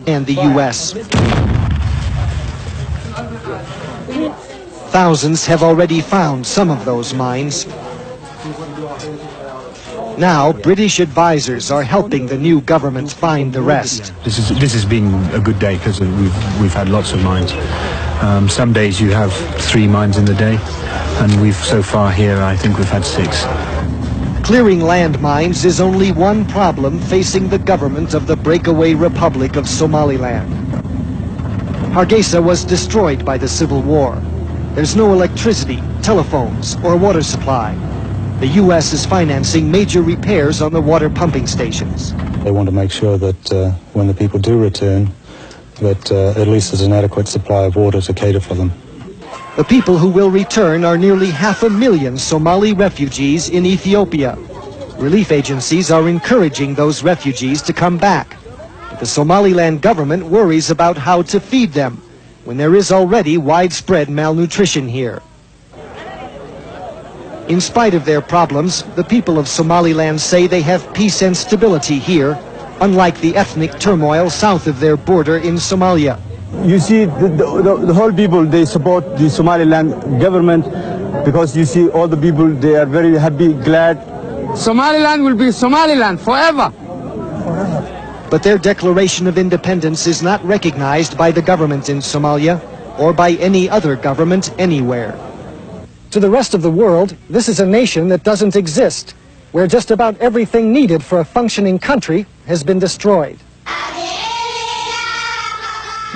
and the U.S. Thousands have already found some of those mines. Now, British advisors are helping the new government find the rest. This has been a good day because we've had lots of mines. Some days you have 3 mines in the day, and so far here I think we've had 6. Clearing landmines is only one problem facing the government of the breakaway Republic of Somaliland. Hargeisa was destroyed by the civil war. There's no electricity, telephones, or water supply. The U.S. is financing major repairs on the water pumping stations. They want to make sure that when the people do return, that at least there's an adequate supply of water to cater for them. The people who will return are nearly 500,000 Somali refugees in Ethiopia. Relief agencies are encouraging those refugees to come back. But the Somaliland government worries about how to feed them when there is already widespread malnutrition here. In spite of their problems, the people of Somaliland say they have peace and stability here, unlike the ethnic turmoil south of their border in Somalia. You see, the whole people, they support the Somaliland government because you see all the people, they are very happy, glad. Somaliland will be Somaliland forever. But their declaration of independence is not recognized by the government in Somalia or by any other government anywhere. To the rest of the world, this is a nation that doesn't exist, where just about everything needed for a functioning country has been destroyed.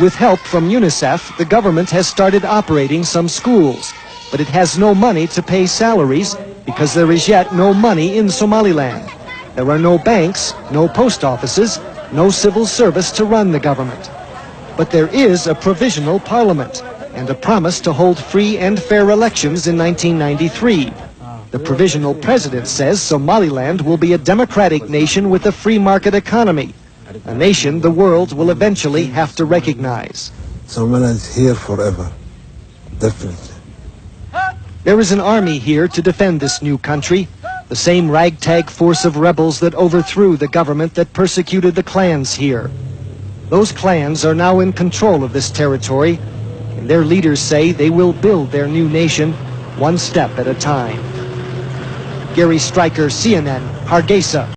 With help from UNICEF, the government has started operating some schools, but it has no money to pay salaries because there is yet no money in Somaliland. There are no banks, no post offices, no civil service to run the government. But there is a provisional parliament and a promise to hold free and fair elections in 1993. The provisional president says Somaliland will be a democratic nation with a free market economy, a nation the world will eventually have to recognize. Somaliland is here forever, definitely. There is an army here to defend this new country, the same ragtag force of rebels that overthrew the government that persecuted the clans here. Those clans are now in control of this territory, and their leaders say they will build their new nation one step at a time. Gary Stryker, CNN, Hargeisa.